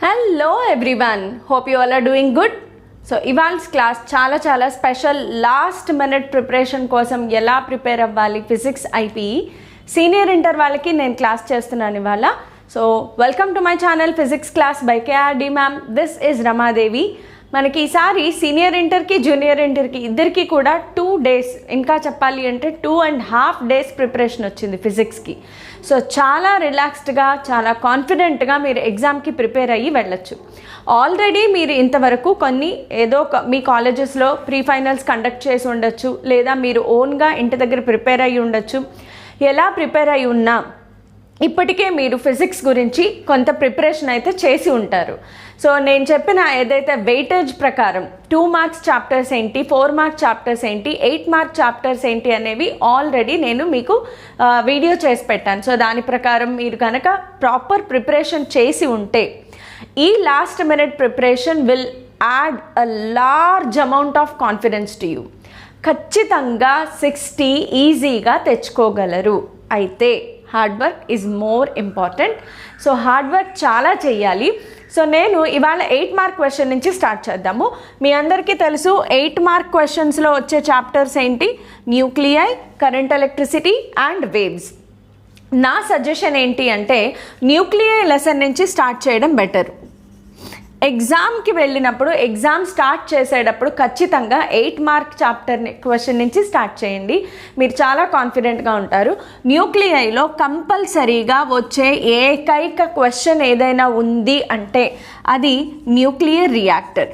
Hello everyone, hope you all are doing good. So ఇవాల్స్ class చాలా special last minute preparation కోసం ఎలా prepare అవ్వాలి ఫిజిక్స్ ఐపీఈ సీనియర్ ఇంటర్ వాళ్ళకి నేను క్లాస్ చేస్తున్నాను ఇవాళ. So welcome to my channel physics class by KRD ma'am. This is Ramadevi. మనకి ఈసారి సీనియర్ ఇంటర్కి జూనియర్ ఇంటర్కి ఇద్దరికి కూడా 2 days, ఇంకా చెప్పాలి అంటే 2.5 days ప్రిపరేషన్ వచ్చింది ఫిజిక్స్కి. సో చాలా రిలాక్స్డ్గా చాలా కాన్ఫిడెంట్గా మీరు ఎగ్జామ్కి ప్రిపేర్ అయ్యి వెళ్ళొచ్చు. ఆల్రెడీ మీరు ఇంతవరకు కొన్ని ఏదో మీ కాలేజెస్లో ప్రీ ఫైనల్స్ కండక్ట్ చేసి ఉండొచ్చు, లేదా మీరు ఓన్గా ఇంటి దగ్గర ప్రిపేర్ అయ్యి ఉండొచ్చు. ఎలా ప్రిపేర్ అయ్యి ఉన్నా ఇప్పటికే మీరు ఫిజిక్స్ గురించి కొంత ప్రిపరేషన్ అయితే చేసి ఉంటారు. సో నేను చెప్పిన ఏదైతే వెయిటేజ్ ప్రకారం 2 marks చాప్టర్స్ ఏంటి, 4 marks చాప్టర్స్ ఏంటి, 8 marks చాప్టర్స్ ఏంటి అనేవి ఆల్రెడీ నేను మీకు వీడియో చేసి పెట్టాను. సో దాని ప్రకారం మీరు కనుక ప్రాపర్ ప్రిపరేషన్ చేసి ఉంటే ఈ last minute preparation will add a large amount of confidence to you. ఖచ్చితంగా 60 ఈజీగా తెచ్చుకోగలరు. అయితే hard work is more important. So hard work చాలా చెయ్యాలి. సో నేను ఇవాళ 8 mark క్వశ్చన్ నుంచి స్టార్ట్ చేద్దాము. మీ అందరికీ తెలుసు 8 mark క్వశ్చన్స్లో వచ్చే చాప్టర్స్ ఏంటి, nuclei, current electricity and waves. నా సజెషన్ ఏంటి అంటే న్యూక్లియై లెసన్ నుంచి స్టార్ట్ చేయడం బెటర్. ఎగ్జామ్కి వెళ్ళినప్పుడు ఎగ్జామ్ స్టార్ట్ చేసేటప్పుడు ఖచ్చితంగా 8 mark చాప్టర్ని క్వశ్చన్ నుంచి స్టార్ట్ చేయండి. మీరు చాలా కాన్ఫిడెంట్గా ఉంటారు. న్యూక్లియైలో కంపల్సరీగా వచ్చే ఏకైక క్వశ్చన్ ఏదైనా ఉంది అంటే అది nuclear reactor.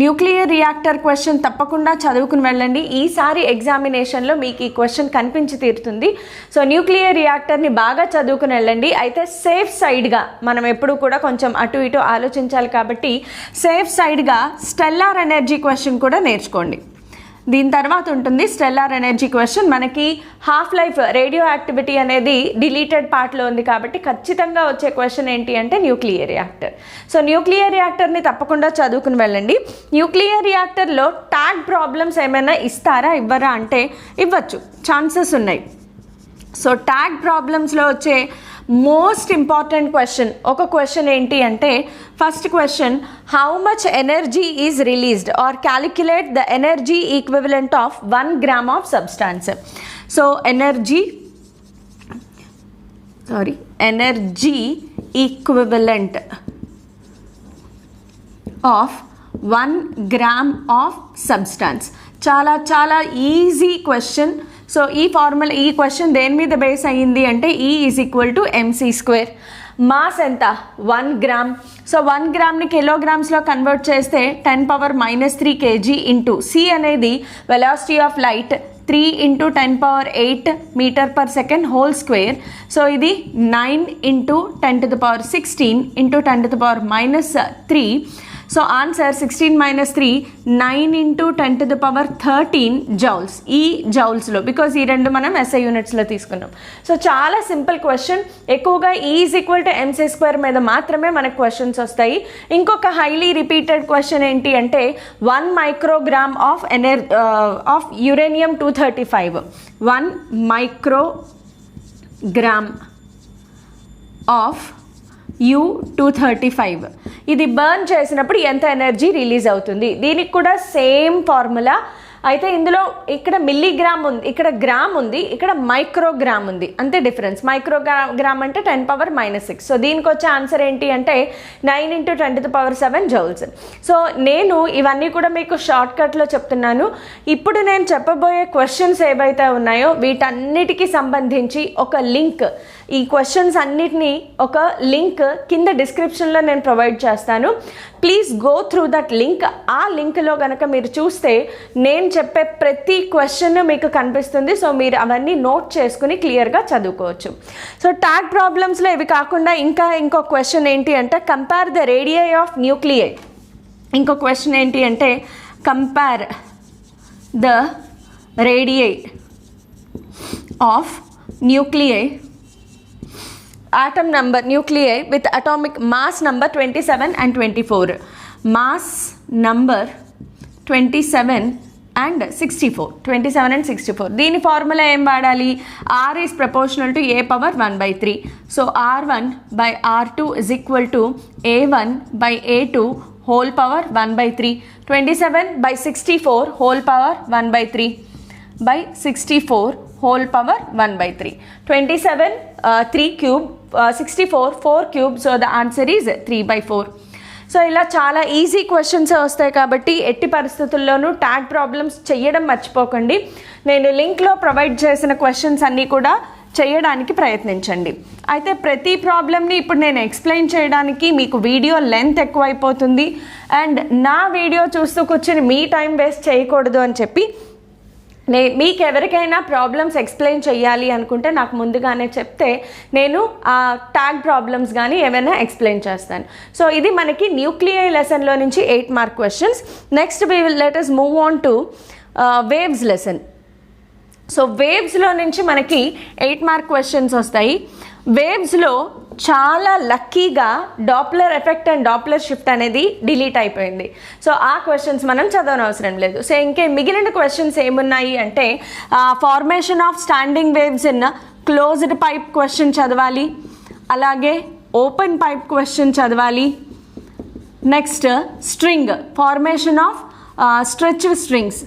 Nuclear reactor question తప్పకుండా చదువుకుని వెళ్ళండి. ఈసారి ఎగ్జామినేషన్లో మీకు ఈ క్వశ్చన్ కనిపించి తీరుతుంది. సో న్యూక్లియర్ రియాక్టర్ని బాగా చదువుకుని వెళ్ళండి. అయితే సేఫ్ సైడ్గా మనం ఎప్పుడు కూడా కొంచెం అటు ఇటు ఆలోచించాలి కాబట్టి సేఫ్ సైడ్గా స్టెల్లార్ ఎనర్జీ క్వశ్చన్ కూడా నేర్చుకోండి. దీని తర్వాత ఉంటుంది స్టెల్లార్ ఎనర్జీ క్వశ్చన్. మనకి హాఫ్ లైఫ్ రేడియో యాక్టివిటీ అనేది డిలీటెడ్ పార్ట్లో ఉంది కాబట్టి ఖచ్చితంగా వచ్చే క్వశ్చన్ ఏంటి అంటే న్యూక్లియర్ రియాక్టర్. సో న్యూక్లియర్ రియాక్టర్ని తప్పకుండా చదువుకుని వెళ్ళండి. న్యూక్లియర్ రియాక్టర్లో ట్యాగ్ ప్రాబ్లమ్స్ ఏమైనా ఇస్తారా ఇవ్వరా అంటే ఇవ్వచ్చు, ఛాన్సెస్ ఉన్నాయి. సో ట్యాగ్ ప్రాబ్లమ్స్లో వచ్చే మోస్ట్ ఇంపార్టెంట్ క్వశ్చన్ ఒక క్వశ్చన్ ఏంటి అంటే first question, how much energy is released or calculate the energy equivalent of 1 gram of substance. So energy equivalent of 1 gram of substance. చాలా ఈజీ క్వశ్చన్. సో ఈ question దేని మీద base అయ్యింది అంటే E = mc². Mass ఎంత 1 gram. So 1 gramని కిలోగ్రామ్స్లో convert చేస్తే 10⁻³ kg into C అనేది velocity of light 3 × 10⁸ m/s whole square. So ఇది 9 × 10⁻16 × 10⁻³ సో ఆన్సర్ 16 - 3 9 × 10⁻13 జౌల్స్. ఈ జౌల్స్లో బికాజ్ ఈ రెండు మనం SI యూనిట్స్లో తీసుకున్నాం. సో చాలా సింపుల్ క్వశ్చన్. ఎక్కువగా E = mc² మీద మాత్రమే మనకు క్వశ్చన్స్ వస్తాయి. ఇంకొక హైలీ రిపీటెడ్ క్వశ్చన్ ఏంటి అంటే 1 microgram of uranium 235. 1 microgram of U-235 ఇది బర్న్ చేసినప్పుడు ఎంత ఎనర్జీ రిలీజ్ అవుతుంది. దీనికి కూడా సేమ్ ఫార్ములా. అయితే ఇందులో ఇక్కడ మిల్లీగ్రామ్ ఉంది, ఇక్కడ గ్రామ్ ఉంది, ఇక్కడ మైక్రోగ్రామ్ ఉంది, అంతే డిఫరెన్స్. మైక్రోగ్రామ్ అంటే 10⁻⁻6. సో దీనికి వచ్చే ఆన్సర్ ఏంటి అంటే 9 × 10⁻7 జౌల్స్. సో నేను ఇవన్నీ కూడా మీకు షార్ట్కట్లో చెప్తున్నాను. ఇప్పుడు నేను చెప్పబోయే క్వశ్చన్స్ ఏవైతే ఉన్నాయో వీటన్నిటికీ సంబంధించి ఒక లింక్, ఈ క్వశ్చన్స్ అన్నిటినీ ఒక లింక్ కింద డిస్క్రిప్షన్లో నేను ప్రొవైడ్ చేస్తాను. Please go through that link. ఆ లింక్లో కనుక మీరు చూస్తే నేను చెప్పే ప్రతి క్వశ్చన్ మీకు కనిపిస్తుంది. సో మీరు అవన్నీ నోట్ చేసుకుని క్లియర్గా చదువుకోవచ్చు. సో ట్యాగ్ ప్రాబ్లమ్స్లో ఇవి కాకుండా ఇంకో క్వశ్చన్ ఏంటి అంటే compare the radii of nuclei. ఇంకో క్వశ్చన్ ఏంటి అంటే compare the radii of nuclei atom number nuclei with atomic mass number 27 and 24. Mass number 27 and 64, 27 and 64. దీని ఫార్ములా ఏం వాడాలి? R is proportional to A power 1/3. So R1 by R2 is equal to A1 by A2 whole power 1/3. 27 by 64 whole power 1/3 by 64 whole power 1/3. 27 3 cube, 64 4 cube. So the answer is 3/4. So ఇలా చాలా easy questions వస్తాయి కాబట్టి ఎట్టి పరిస్థితుల్లోనూ tag problems చేయడం మర్చిపోకండి. నేను లింక్లో provide చేసిన క్వశ్చన్స్ అన్నీ కూడా చేయడానికి ప్రయత్నించండి. అయితే ప్రతి ప్రాబ్లమ్ని ఇప్పుడు నేను ఎక్స్ప్లెయిన్ చేయడానికి మీకు వీడియో లెంత్ ఎక్కువైపోతుంది అండ్ నా వీడియో చూస్తూ కూర్చొని మీ టైం వేస్ట్ చేయకూడదు అని చెప్పి మీకు ఎవరికైనా ప్రాబ్లమ్స్ ఎక్స్ప్లెయిన్ చేయాలి అనుకుంటే నాకు ముందుగానే చెప్తే నేను ఆ ట్యాగ్ ప్రాబ్లమ్స్ కానీ ఏమైనా ఎక్స్ప్లెయిన్ చేస్తాను. సో ఇది మనకి న్యూక్లియై లెసన్లో నుంచి 8 mark questions. Next let us move on to waves lesson. So వేవ్స్లో నుంచి మనకి 8 మార్క్ క్వశ్చన్స్ వస్తాయి. వేవ్స్లో చాలా లక్కీగా Doppler effect and Doppler shift అనేది డిలీట్ అయిపోయింది. సో ఆ క్వశ్చన్స్ మనం చదవనవసరం లేదు. సో ఇంకే మిగిలిన క్వశ్చన్స్ ఏమున్నాయి అంటే formation of standing waves in closed pipe question చదవాలి, అలాగే ఓపెన్ పైప్ క్వశ్చన్ చదవాలి. Next string, formation of stretched strings,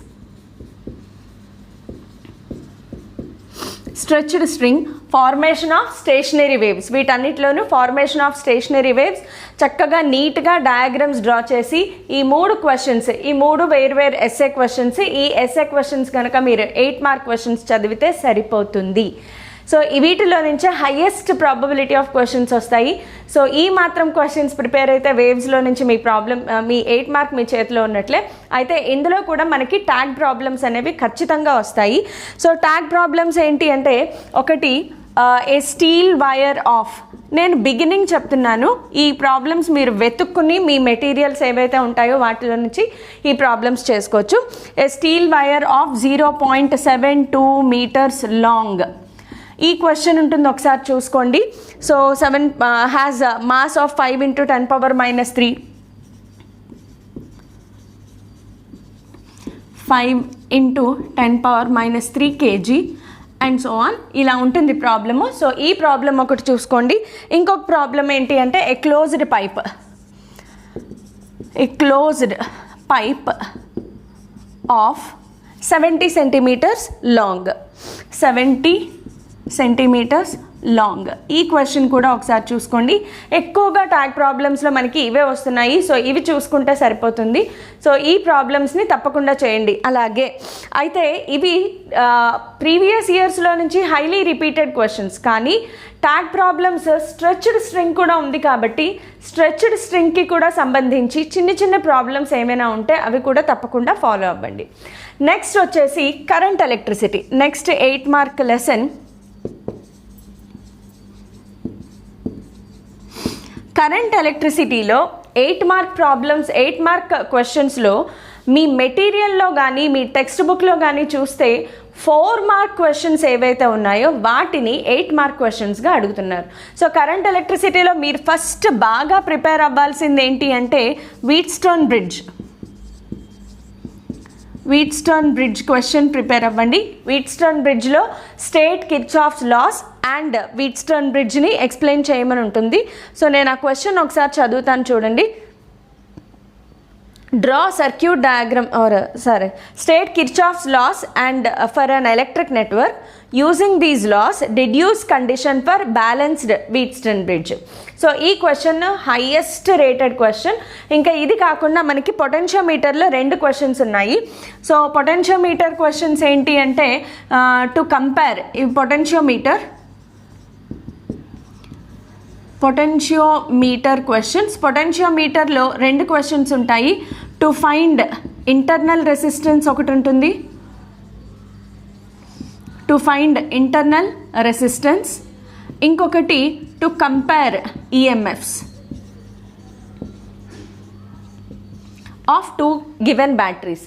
stretched string, formation of stationary waves. వీటన్నిటిలోనూ ఫార్మేషన్ ఆఫ్ స్టేషనరీ వేవ్స్ చక్కగా నీట్గా డయాగ్రామ్స్ డ్రా చేసి ఈ 3 క్వశ్చన్స్, ఈ 3 వేర్వేరు ఎస్ఏ క్వశ్చన్స్, ఈ ఎస్ఏ క్వశ్చన్స్ కనుక మీరు 8 మార్క్ క్వశ్చన్స్ చదివితే సరిపోతుంది. సో వీటిలో నుంచే హైయెస్ట్ ప్రాబబిలిటీ ఆఫ్ క్వశ్చన్స్ వస్తాయి. సో ఈ మాత్రం క్వశ్చన్స్ ప్రిపేర్ అయితే వేవ్స్లో నుంచి మీ మీ 8 మార్క్ మీ చేతిలో ఉన్నట్లే. అయితే ఇందులో కూడా మనకి ట్యాగ్ ప్రాబ్లమ్స్ అనేవి ఖచ్చితంగా వస్తాయి. సో ట్యాగ్ ప్రాబ్లమ్స్ ఏంటి అంటే, ఒకటి ఏ స్టీల్ వైర్ ఆఫ్, నేను బిగినింగ్ చెప్తున్నాను, ఈ ప్రాబ్లమ్స్ మీరు వెతుక్కుని మీ మెటీరియల్స్ ఏవైతే ఉంటాయో వాటిలో నుంచి ఈ ప్రాబ్లమ్స్ చేసుకోవచ్చు. A steel wire of 0.72 meters long. ఈ క్వశ్చన్ ఉంటుంది, ఒకసారి చూసుకోండి. So 7 has mass of 5 × 10⁻³ 5 × 10⁻³ kg and so on. ఇలా ఉంటుంది ప్రాబ్లము. సో ఈ ప్రాబ్లం ఒకటి చూసుకోండి. ఇంకొక ప్రాబ్లం ఏంటి అంటే ఏ closed pipe of 70 centimeters long, 70 centimeters long. ఈ క్వశ్చన్ కూడా ఒకసారి చూసుకోండి. ఎక్కువగా ట్యాగ్ ప్రాబ్లమ్స్లో మనకి ఇవే వస్తున్నాయి. సో ఇవి చూసుకుంటే సరిపోతుంది. సో ఈ ప్రాబ్లమ్స్ని తప్పకుండా చేయండి. అలాగే అయితే ఇవి ప్రీవియస్ ఇయర్స్లో నుంచి హైలీ రిపీటెడ్ క్వశ్చన్స్, కానీ ట్యాగ్ ప్రాబ్లమ్స్ స్ట్రెచ్డ్ స్ట్రింగ్ కూడా ఉంది కాబట్టి స్ట్రెచ్డ్ స్ట్రింగ్కి కూడా సంబంధించి చిన్న చిన్న ప్రాబ్లమ్స్ ఏమైనా ఉంటే అవి కూడా తప్పకుండా ఫాలో అవ్వండి. నెక్స్ట్ వచ్చేసి current electricity. Next 8 mark lesson current ఎలక్ట్రిసిటీలో 8 మార్క్ ప్రాబ్లమ్స్, 8 మార్క్ క్వశ్చన్స్లో మీ మెటీరియల్లో కానీ మీ టెక్స్ట్ బుక్లో కానీ చూస్తే 4 మార్క్ క్వశ్చన్స్ ఏవైతే ఉన్నాయో వాటిని 8 మార్క్ క్వశ్చన్స్గా అడుగుతున్నారు. సో కరెంట్ ఎలక్ట్రిసిటీలో మీరు ఫస్ట్ బాగా ప్రిపేర్ అవ్వాల్సింది ఏంటి అంటే వీట్స్టోన్ బ్రిడ్జ్ క్వశ్చన్ ప్రిపేర్ అవ్వండి. వీట్స్టోన్ బ్రిడ్జ్లో state Kirchhoff's laws and Wheatstone బ్రిడ్జ్ని ఎక్స్ప్లెయిన్ చేయమని ఉంటుంది. సో నేను ఆ క్వశ్చన్ ఒకసారి చదువుతాను చూడండి. Draw circuit diagram state Kirchhoff's laws and for an electric network. Using these laws, deduce condition for balanced Wheatstone bridge. So ఈ క్వశ్చన్ హైయెస్ట్ రేటెడ్ క్వశ్చన్. ఇంకా ఇది కాకుండా మనకి పొటెన్షియోమీటర్లో 2 క్వశ్చన్స్ ఉన్నాయి. సో పొటెన్షియోమీటర్ క్వశ్చన్స్ ఏంటి అంటే టు కంపేర్ ఈ potentiometer questions. పొటెన్షియోమీటర్లో 2 questions ఉంటాయి. టు ఫైండ్ ఇంటర్నల్ రెసిస్టెన్స్ ఒకటి ఉంటుంది, టు ఫైండ్ ఇంటర్నల్ రెసిస్టెన్స్. ఇంకొకటి to compare EMFs of 2 given batteries.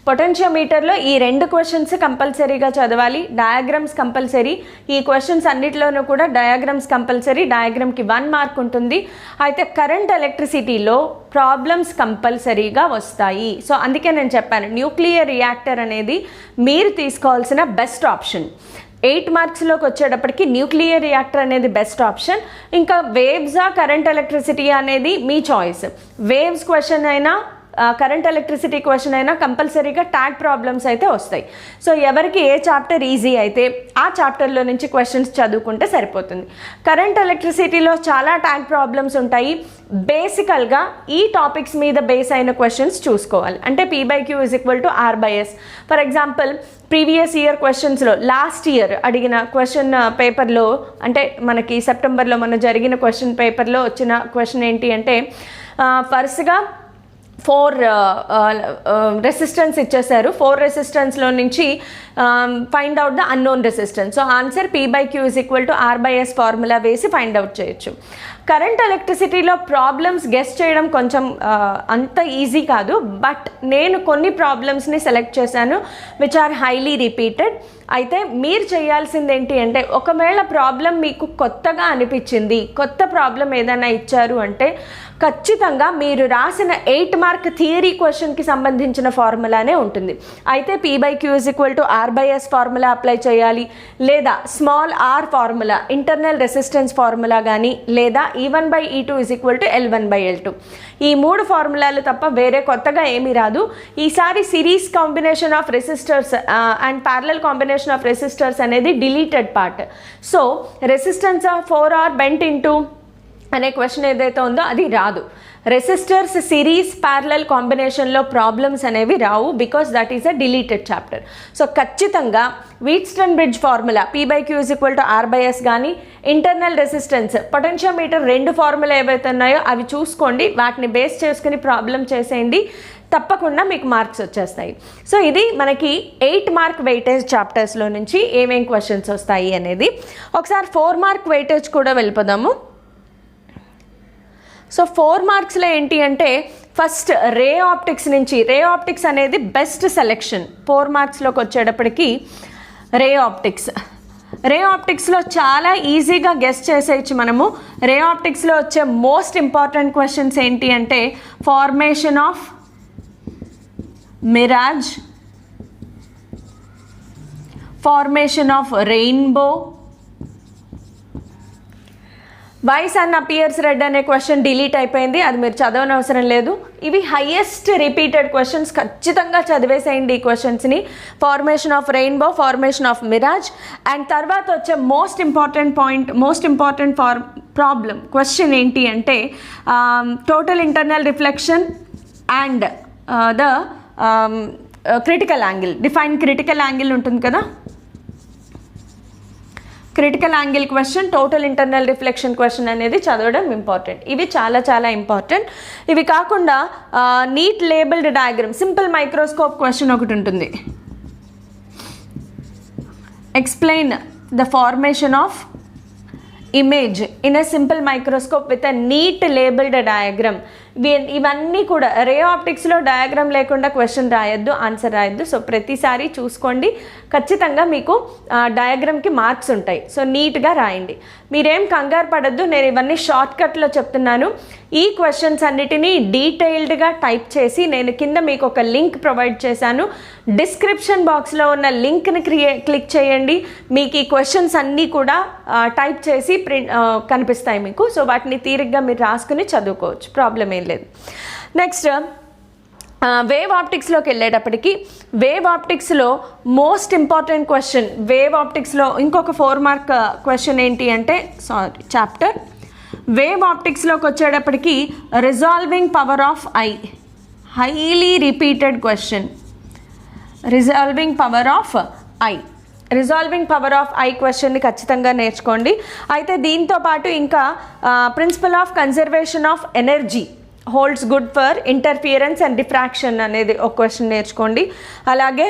పొటెన్షియోమీటర్లో ఈ 2 క్వశ్చన్స్ కంపల్సరీగా చదవాలి, డయాగ్రామ్స్ కంపల్సరీ. ఈ క్వశ్చన్స్ అన్నిటిలోనూ కూడా డయాగ్రామ్స్ కంపల్సరీ, డయాగ్రామ్కి 1 మార్క్ ఉంటుంది. అయితే కరెంట్ ఎలక్ట్రిసిటీలో ప్రాబ్లమ్స్ కంపల్సరీగా వస్తాయి. సో అందుకే నేను చెప్పాను న్యూక్లియర్ రియాక్టర్ అనేది మీరు తీసుకోవాల్సిన బెస్ట్ ఆప్షన్. 8 మార్క్స్లోకి వచ్చేటప్పటికి న్యూక్లియర్ రియాక్టర్ అనేది బెస్ట్ ఆప్షన్. ఇంకా వేవ్సా కరెంట్ ఎలక్ట్రిసిటీ అనేది మీ చాయిస్. వేవ్స్ క్వశ్చన్ అయినా కరెంట్ ఎలక్ట్రిసిటీ క్వశ్చన్ అయినా కంపల్సరీగా ట్యాగ్ ప్రాబ్లమ్స్ అయితే వస్తాయి. సో ఎవరికి ఏ చాప్టర్ ఈజీ అయితే ఆ చాప్టర్లో నుంచి క్వశ్చన్స్ చదువుకుంటే సరిపోతుంది. కరెంట్ ఎలక్ట్రిసిటీలో చాలా ట్యాగ్ ప్రాబ్లమ్స్ ఉంటాయి. బేసికల్గా ఈ టాపిక్స్ మీద బేస్ అయిన క్వశ్చన్స్ చూసుకోవాలి. అంటే P/Q = R/S. For example previous year క్వశ్చన్స్లో లాస్ట్ ఇయర్ అడిగిన క్వశ్చన్ పేపర్లో, అంటే మనకి సెప్టెంబర్లో మన జరిగిన క్వశ్చన్ పేపర్లో వచ్చిన క్వశ్చన్ ఏంటి అంటే వరుసగా 4 రెసిస్టెన్స్ ఇచ్చేసారు. 4 రెసిస్టెన్స్లో నుంచి find out the unknown resistance. So answer P/Q = R/S formula వేసి ఫైండ్ అవుట్ చేయొచ్చు. కరెంట్ ఎలక్ట్రిసిటీలో ప్రాబ్లమ్స్ గెస్ చేయడం కొంచెం అంత ఈజీ కాదు. బట్ నేను కొన్ని ప్రాబ్లమ్స్ని సెలెక్ట్ చేశాను విచ్ ఆర్ హైలీ రిపీటెడ్. అయితే మీరు చేయాల్సింది ఏంటి అంటే ఒకవేళ ప్రాబ్లం మీకు కొత్తగా అనిపించింది, కొత్త ప్రాబ్లం ఏదైనా ఇచ్చారు అంటే ఖచ్చితంగా మీరు రాసిన 8 మార్క్ థియరీ క్వశ్చన్కి సంబంధించిన ఫార్ములానే ఉంటుంది. అయితే P/Q = R/S ఫార్ములా అప్లై చేయాలి, లేదా small r formula internal resistance formula కానీ, లేదా E1/E2 = L1/L2. ఈ 3 ఫార్ములాలు తప్ప వేరే కొత్తగా ఏమీ రాదు. ఈసారి series combination of resistors and parallel combination of resistors అనేది deleted part. So resistance of 4R bent into అనే క్వశ్చన్ ఏదైతే ఉందో అది రాదు. రెసిస్టర్స్ సిరీస్ ప్యారలల్ కాంబినేషన్లో ప్రాబ్లమ్స్ అనేవి రావు, because that is a deleted chapter. So ఖచ్చితంగా Wheatstone bridge formula P/Q = R/S కానీ, ఇంటర్నల్ రెసిస్టెన్స్ పొటెన్షియోమీటర్ 2 ఫార్ములా ఏవైతే ఉన్నాయో అవి చూసుకోండి, వాటిని బేస్ చేసుకుని ప్రాబ్లం చేసేయండి, తప్పకుండా మీకు మార్క్స్ వచ్చేస్తాయి. సో ఇది మనకి 8 మార్క్ వెయిటేజ్ చాప్టర్స్లో నుంచి ఏమేం క్వశ్చన్స్ వస్తాయి అనేది. ఒకసారి 4 మార్క్ వెయిటేజ్ కూడా వెళ్ళిపోదాము. సో 4 మార్క్స్లో ఏంటి అంటే ఫస్ట్ రే ఆప్టిక్స్ నుంచి, రే ఆప్టిక్స్ అనేది బెస్ట్ సెలెక్షన్. 4 మార్క్స్లోకి వచ్చేటప్పటికి రే ఆప్టిక్స్లో చాలా ఈజీగా గెస్ చేసేయచ్చు మనము. రే ఆప్టిక్స్లో వచ్చే మోస్ట్ ఇంపార్టెంట్ క్వశ్చన్స్ ఏంటి అంటే formation of mirage, formation of rainbow, why sun appears red అనే క్వశ్చన్ డిలీట్ అయిపోయింది, అది మీరు చదవనవసరం లేదు. ఇవి హైయెస్ట్ రిపీటెడ్ క్వశ్చన్స్, ఖచ్చితంగా చదివేసేయండి ఈ క్వశ్చన్స్ని. Formation of rainbow, formation of mirage, and తర్వాత వచ్చే మోస్ట్ ఇంపార్టెంట్ ప్రాబ్లం క్వశ్చన్ ఏంటి అంటే total internal reflection and the critical angle. Define critical angle ఉంటుంది కదా, critical angle question, total internal reflection question అనేది చదవడం ఇంపార్టెంట్. ఇవి చాలా చాలా ఇంపార్టెంట్. ఇవి కాకుండా neat labelled diagram, simple microscope question ఒకటి ఉంటుంది. Explain the formation of image in a simple microscope with a neat labelled diagram. ఇవన్నీ కూడా రే ఆప్టిక్స్లో డయాగ్రామ్ లేకుండా క్వశ్చన్ రాయొద్దు, ఆన్సర్ రాయొద్దు. సో ప్రతిసారి చూసుకోండి, ఖచ్చితంగా మీకు డయాగ్రామ్కి మార్క్స్ ఉంటాయి. సో నీట్గా రాయండి, మీరేం కంగారు పడద్దు. నేను ఇవన్నీ షార్ట్కట్లో చెప్తున్నాను. ఈ క్వశ్చన్స్ అన్నిటినీ డీటెయిల్డ్గా టైప్ చేసి నేను కింద మీకు ఒక లింక్ ప్రొవైడ్ చేశాను. డిస్క్రిప్షన్ బాక్స్లో ఉన్న లింక్ని క్లిక్ చేయండి, మీకు ఈ క్వశ్చన్స్ అన్నీ కూడా టైప్ చేసి కనిపిస్తాయి మీకు. సో వాటిని తీరిగ్గా మీరు రాసుకుని చదువుకోవచ్చు, ప్రాబ్లం ఏం లేదు. నెక్స్ట్ వేవ్ ఆప్టిక్స్లోకి వెళ్ళేటప్పటికి, వేవ్ ఆప్టిక్స్లో మోస్ట్ ఇంపార్టెంట్ క్వశ్చన్, వేవ్ ఆప్టిక్స్లో ఇంకొక 4 మార్క్ క్వశ్చన్ ఏంటి అంటే చాప్టర్ వేవ్ ఆప్టిక్స్లోకి వచ్చేటప్పటికి resolving power of eye, highly repeated question. Resolving power of eye క్వశ్చన్ని ఖచ్చితంగా నేర్చుకోండి. అయితే దీంతో పాటు ఇంకా principle of conservation of energy holds good for interference and diffraction అనేది ఒక క్వశ్చన్ నేర్చుకోండి. అలాగే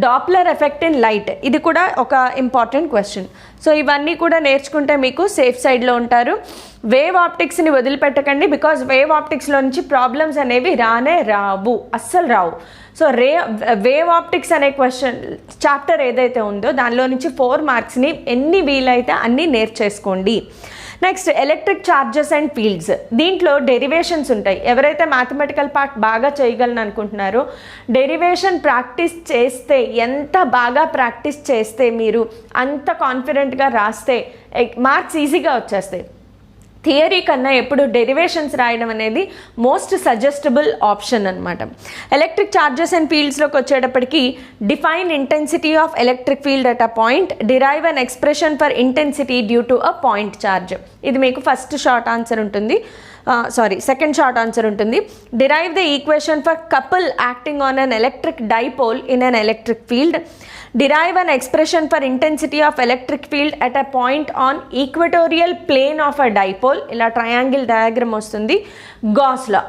డాప్లర్ ఎఫెక్ట్ ఇన్ లైట్, ఇది కూడా ఒక ఇంపార్టెంట్ క్వశ్చన్. సో ఇవన్నీ కూడా నేర్చుకుంటే మీకు సేఫ్ సైడ్లో ఉంటారు. వేవ్ ఆప్టిక్స్ని వదిలిపెట్టకండి, బికాజ్ వేవ్ ఆప్టిక్స్లో నుంచి ప్రాబ్లమ్స్ అనేవి రావు, అస్సలు రావు. సో వేవ్ ఆప్టిక్స్ అనే క్వశ్చన్ చాప్టర్ ఏదైతే ఉందో దానిలో నుంచి 4 మార్క్స్ని ఎన్ని వీలైతే అన్నీ నేర్చేసుకోండి. Next electric charges and fields, దీంట్లో డెరివేషన్స్ ఉంటాయి. ఎవరైతే మ్యాథమెటికల్ పార్ట్ బాగా చేయగలను అనుకుంటున్నారో డెరివేషన్ ప్రాక్టీస్ చేస్తే, ఎంత బాగా ప్రాక్టీస్ చేస్తే మీరు అంత కాన్ఫిడెంట్గా రాస్తే మార్క్స్ ఈజీగా వచ్చేస్తాయి. థియరీ కన్నా ఎప్పుడు డెరివేషన్స్ రాయడం అనేది మోస్ట్ సజెస్టబుల్ ఆప్షన్ అనమాట. ఎలక్ట్రిక్ ఛార్జెస్ అండ్ ఫీల్డ్స్లోకి వచ్చేటప్పటికి define intensity of electric field at a point, derive an expression for intensity due to a point charge. ఇది మీకు ఫస్ట్ షార్ట్ ఆన్సర్ ఉంటుంది, సెకండ్ షార్ట్ ఆన్సర్ ఉంటుంది. Derive the equation for couple acting on an electric dipole in an electric field. Derive an expression for intensity of electric field at a point on equatorial plane of a dipole. ఇలా triangle diagram వస్తుంది. Gas లా,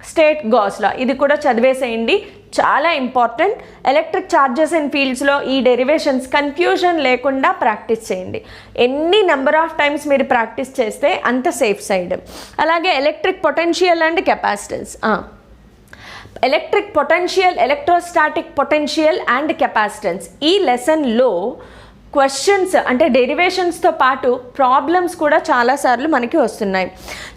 state gas లా, ఇది కూడా చదివేసేయండి, చాలా important. Electric charges and ఫీల్డ్స్లో ఈ derivations confusion లేకుండా practice చేయండి. ఎన్ని number of times మీరు ప్రాక్టీస్ చేస్తే అంత సేఫ్ సైడ్. అలాగే electric potential and capacitance, electric potential, electrostatic potential and capacitance, ఈ లెసన్లో క్వశ్చన్స్ అంటే డెరివేషన్స్తో పాటు ప్రాబ్లమ్స్ కూడా చాలాసార్లు మనకి వస్తున్నాయి.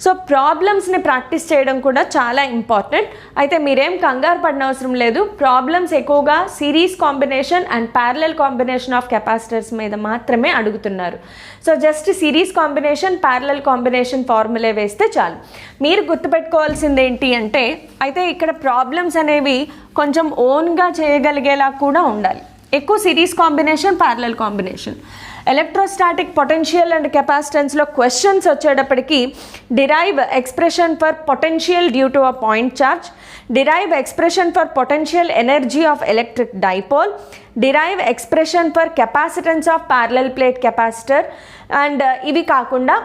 సో ప్రాబ్లమ్స్ని ప్రాక్టీస్ చేయడం కూడా చాలా ఇంపార్టెంట్. అయితే మీరేం కంగారు పడిన అవసరం లేదు. ప్రాబ్లమ్స్ ఎక్కువగా series combination and parallel combination of capacitors మీద మాత్రమే అడుగుతున్నారు. So just series combination, parallel combination formulae వేస్తే చాలు. మీరు గుర్తుపెట్టుకోవాల్సింది ఏంటి అంటే, అయితే ఇక్కడ ప్రాబ్లమ్స్ అనేవి కొంచెం ఓన్గా చేయగలిగేలా కూడా ఉండాలి. ఎక్కువ series combination, parallel combination. Electrostatic potential and కెపాసిటెన్స్లో క్వశ్చన్స్ వచ్చేటప్పటికి derive expression for potential due to a point charge, derive expression for potential energy of electric dipole, derive expression for capacitance of parallel plate capacitor. And ఇవి కాకుండా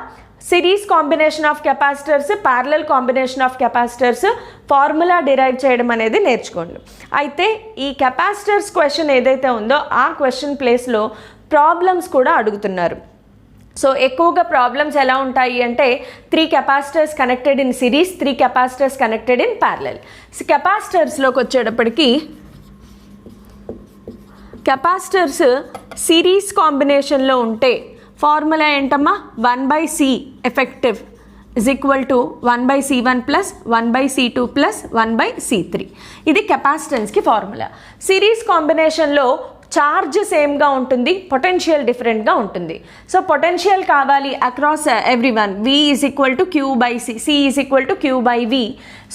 series combination of capacitors, parallel combination of capacitors formula derive చేయడం అనేది నేర్చుకోండి. అయితే ఈ capacitors question ఏదైతే ఉందో ఆ క్వశ్చన్ ప్లేస్లో ప్రాబ్లమ్స్ కూడా అడుగుతున్నారు. సో ఎక్కువగా ప్రాబ్లమ్స్ ఎలా ఉంటాయి అంటే 3 capacitors connected in series, 3 capacitors connected in parallel. కెపాసిటర్స్లోకి వచ్చేటప్పటికి కెపాసిటర్స్ సిరీస్ కాంబినేషన్లో ఉంటే ఫార్ములా ఏంటమ్మా, 1/C effective is equal to 1/C1 plus 1/C2 plus 1/C3. ఇది కెపాసిటెన్స్కి ఫార్ములా. సిరీస్ కాంబినేషన్లో ఛార్జ్ సేమ్గా ఉంటుంది, పొటెన్షియల్ డిఫరెంట్గా ఉంటుంది. సో పొటెన్షియల్ కావాలి across every one. V is equal to Q/C, C is equal to Q/V.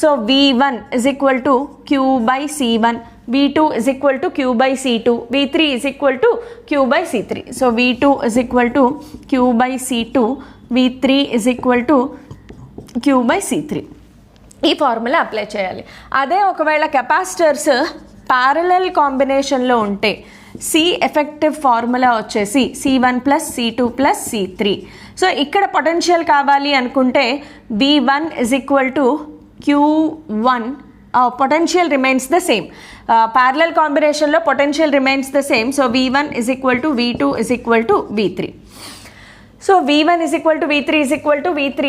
So V1 is equal to Q/C1, V2 is equal to Q/C2, V3 is equal to Q/C3. So V2 is equal to Q/C2, V3 is equal to Q/C3. ఈ formula apply చేయాలి. అదే ఒకవేళ capacitors parallel కాంబినేషన్లో ఉంటే C effective formula వచ్చేసి C1 plus C2 plus C3. So ఇక్కడ potential కావాలి అనుకుంటే V1 is equal to Q1, potential remains the same. Parallel combination lo potential remains the same. So V1 is equal to V2 is equal to V3. So V1 is equal to V3 is equal to V3,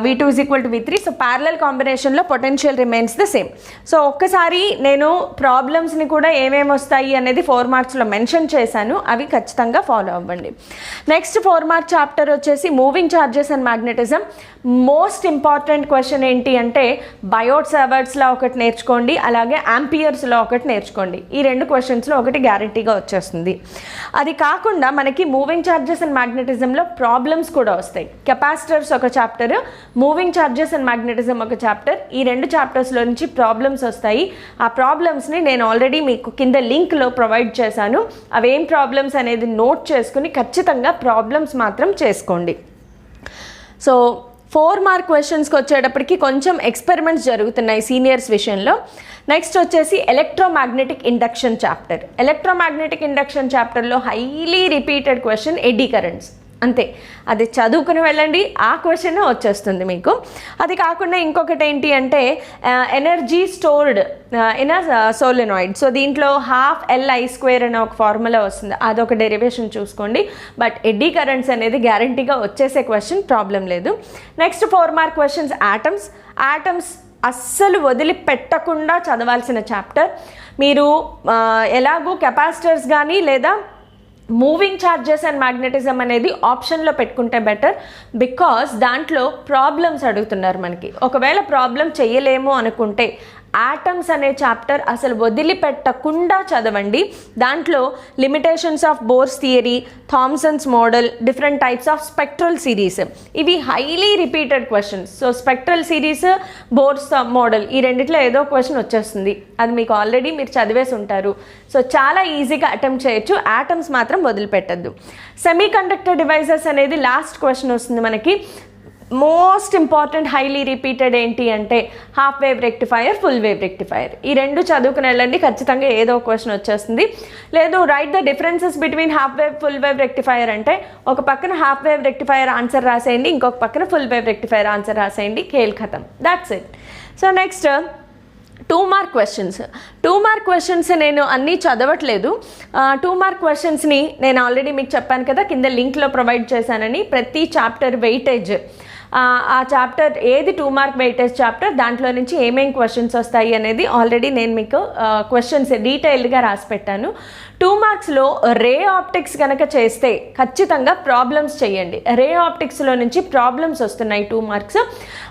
V2 is equal to V3. So parallel combination lo potential remains the same. So ఒక్కసారి నేను ప్రాబ్లమ్స్ని కూడా ఏమేమి వస్తాయి అనేది 4 మార్క్స్లో mention చేశాను, అవి ఖచ్చితంగా ఫాలో అవ్వండి. నెక్స్ట్ 4 మార్క్ చాప్టర్ వచ్చేసి moving charges and magnetism. Most important question ఏంటి అంటే బయోట్ సావర్ట్స్లో ఒకటి నేర్చుకోండి, అలాగే ఆంపియర్స్లో ఒకటి నేర్చుకోండి. ఈ 2 క్వశ్చన్స్లో ఒకటి గ్యారంటీగా వచ్చేస్తుంది. అది కాకుండా మనకి మూవింగ్ ఛార్జెస్ అండ్ మ్యాగ్నెటిజంలో ప్రాబ్లమ్స్ కూడా వస్తాయి. కెపాసిటర్స్ ఒక chapter, moving charges and magnetism ఒక చాప్టర్. ఈ 2 చాప్టర్స్లో నుంచి ప్రాబ్లమ్స్ వస్తాయి. ఆ ప్రాబ్లమ్స్ని నేను ఆల్రెడీ మీకు కింద లింక్లో ప్రొవైడ్ చేశాను. అవేం ప్రాబ్లమ్స్ అనేది నోట్ చేసుకుని ఖచ్చితంగా ప్రాబ్లమ్స్ మాత్రం చేసుకోండి. సో 4 మార్క్ క్వశ్చన్స్కి వచ్చేటప్పటికి కొంచెం ఎక్స్పెరిమెంట్స్ జరుగుతున్నాయి సీనియర్స్ విషయంలో. నెక్స్ట్ వచ్చేసి electromagnetic induction chapter. Electromagnetic induction చాప్టర్లో highly repeated question eddy currents. అంతే, అది చదువుకుని వెళ్ళండి, ఆ క్వశ్చన్ వచ్చేస్తుంది మీకు. అది కాకుండా ఇంకొకటి ఏంటి అంటే energy stored in a solenoid. So దీంట్లో ½ Li² అనే ఒక ఫార్ములా వస్తుంది, అదొక డెరివేషన్ చూసుకోండి. బట్ ఎడ్డీ కరెంట్స్ అనేది గ్యారంటీగా వచ్చేసే క్వశ్చన్, ప్రాబ్లం లేదు. నెక్స్ట్ 4 మార్క్ క్వశ్చన్స్ యాటమ్స్ అస్సలు వదిలిపెట్టకుండా చదవాల్సిన చాప్టర్. మీరు ఎలాగూ కెపాసిటర్స్ కానీ లేదా మూవింగ్ ఛార్జెస్ అండ్ మ్యాగ్నెటిజం అనేది ఆప్షన్లో పెట్టుకుంటే బెటర్. బికాస్ దాంట్లో ప్రాబ్లమ్స్ అడుగుతున్నారు మనకి. ఒకవేళ ప్రాబ్లం చేయలేము అనుకుంటే యాటమ్స్ అనే చాప్టర్ అసలు వదిలిపెట్టకుండా చదవండి. దాంట్లో limitations of Bohr's theory, Thomson's model, different types of spectral series, ఇవి highly repeated questions. So spectral series, Bohr's model, ఈ రెండిట్లో ఏదో క్వశ్చన్ వచ్చేస్తుంది, అది మీకు ఆల్రెడీ మీరు చదివేసి ఉంటారు. సో చాలా ఈజీగా అటెంప్ట్ చేయొచ్చు. యాటమ్స్ మాత్రం వదిలిపెట్టద్దు. సెమీ కండక్టర్ డివైజెస్ అనేది లాస్ట్ క్వశ్చన్ వస్తుంది మనకి. మోస్ట్ ఇంపార్టెంట్ హైలీ రిపీటెడ్ ఏంటి అంటే half wave rectifier, full wave rectifier. ఈ రెండు చదువుకుని వెళ్ళండి, ఖచ్చితంగా ఏదో క్వశ్చన్ వచ్చేస్తుంది. లేదు write the differences between half wave, full wave rectifier అంటే ఒక పక్కన హాఫ్ వేవ్ రెక్టిఫైయర్ ఆన్సర్ రాసేయండి, ఇంకొక పక్కన ఫుల్ వేవ్ రెక్టిఫైయర్ ఆన్సర్ రాసేయండి, ఖేల్ ఖతం, that's it. So next 2 mark questions. 2 mark questions నేను అన్నీ చదవట్లేదు. 2 మార్క్ క్వశ్చన్స్ని నేను ఆల్రెడీ మీకు చెప్పాను కదా, కింద లింక్లో ప్రొవైడ్ చేశానని. ప్రతి చాప్టర్ వెయిటేజ్, ఆ చాప్టర్ ఏది 2 మార్క్ వెయిటేజ్ చాప్టర్, దాంట్లో నుంచి ఏమేం క్వశ్చన్స్ వస్తాయి అనేది ఆల్రెడీ నేను మీకు క్వశ్చన్స్ డీటెయిల్డ్గా రాసి పెట్టాను. 2 మార్క్స్లో రే ఆప్టిక్స్ కనుక చేస్తే ఖచ్చితంగా ప్రాబ్లమ్స్ చేయండి. రే ఆప్టిక్స్లో నుంచి ప్రాబ్లమ్స్ వస్తున్నాయి 2 మార్క్స్.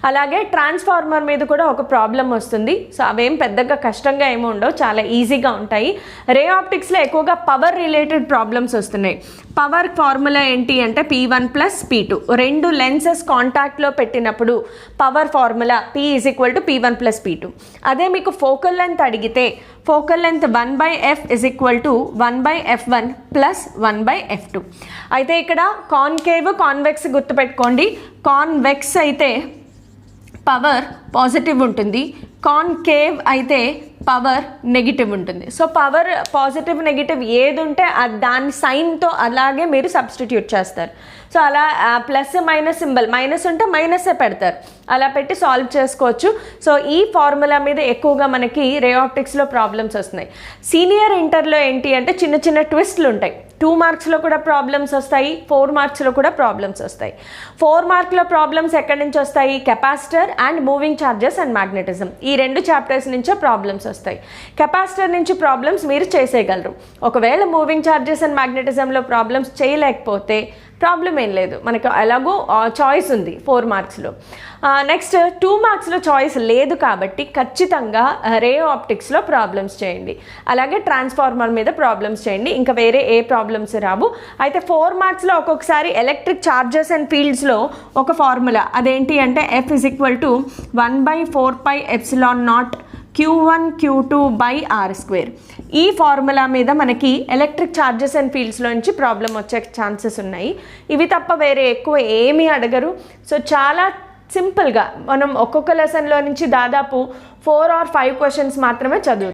అలాగే ట్రాన్స్ఫార్మర్ మీద కూడా ఒక ప్రాబ్లం వస్తుంది. సో అవేం పెద్దగా కష్టంగా ఏమో ఉండవు, చాలా ఈజీగా ఉంటాయి. రే ఆప్టిక్స్లో ఎక్కువగా పవర్ రిలేటెడ్ ప్రాబ్లమ్స్ వస్తున్నాయి. పవర్ ఫార్ములా ఏంటి అంటే P1 + P2, రెండు లెన్సెస్ కాంటాక్ట్లో పెట్టినప్పుడు power formula P = P1 + P2. అదే మీకు ఫోకల్ లెంత్ అడిగితే focal length 1/f = 1/f1 + 1/f2. అయితే ఇక్కడ కాన్కేవ్, కాన్వెక్స్ గుర్తుపెట్టుకోండి. కాన్వెక్స్ అయితే పవర్ పాజిటివ్ ఉంటుంది, కాన్కేవ్ అయితే పవర్ నెగిటివ్ ఉంటుంది. సో పవర్ పాజిటివ్ నెగిటివ్ ఏది ఉంటే దాని సైన్తో అలాగే మీరు సబ్స్టిట్యూట్ చేస్తారు. సో అలా ప్లస్ మైనస్ సింబల్, మైనస్ ఉంటే మైనసే పెడతారు, అలా పెట్టి సాల్వ్ చేసుకోవచ్చు. సో ఈ ఫార్ములా మీద ఎక్కువగా మనకి రే ఆప్టిక్స్లో ప్రాబ్లమ్స్ వస్తున్నాయి. సీనియర్ ఇంటర్లో ఏంటి అంటే చిన్న చిన్న ట్విస్ట్లు ఉంటాయి. 2 మార్క్స్లో కూడా ప్రాబ్లమ్స్ వస్తాయి, 4 మార్క్స్లో కూడా ప్రాబ్లమ్స్ వస్తాయి. 4 మార్క్లో ప్రాబ్లమ్స్ ఎక్కడి నుంచి వస్తాయి? Capacitor and moving charges and magnetism, ఈ 2 చాప్టర్స్ నుంచే ప్రాబ్లమ్స్ వస్తాయి. కెపాసిటర్ నుంచి ప్రాబ్లమ్స్ మీరు చేసేయగలరు. ఒకవేళ మూవింగ్ ఛార్జెస్ అండ్ మ్యాగ్నెటిజంలో ప్రాబ్లమ్స్ చేయలేకపోతే ప్రాబ్లం ఏం లేదు, మనకు ఎలాగో చాయిస్ ఉంది 4 మార్క్స్లో. నెక్స్ట్ 2 మార్క్స్లో చాయిస్ లేదు కాబట్టి ఖచ్చితంగా రే ఆప్టిక్స్లో ప్రాబ్లమ్స్ చేయండి, అలాగే ట్రాన్స్ఫార్మర్ మీద ప్రాబ్లమ్స్ చేయండి, ఇంకా వేరే ఏ ప్రాబ్లమ్స్ రావు. అయితే 4 మార్క్స్లో ఒక్కొక్కసారి ఎలక్ట్రిక్ ఛార్జెస్ అండ్ ఫీల్డ్స్లో ఒక ఫార్ములా, అదేంటి అంటే F = 1/4πε0 Q1 Q2/r². ఈ ఫార్ములా మీద మనకి ఎలక్ట్రిక్ ఛార్జెస్ అండ్ ఫీల్డ్స్లో నుంచి ప్రాబ్లం వచ్చే ఛాన్సెస్ ఉన్నాయి. ఇవి తప్ప వేరే ఎక్కువ ఏమీ అడగరు. సో చాలా సింపుల్గా మనం ఒక్కొక్క లెసన్లో నుంచి దాదాపు 4 or 5 క్వశ్చన్స్ మాత్రమే చదువుతాం.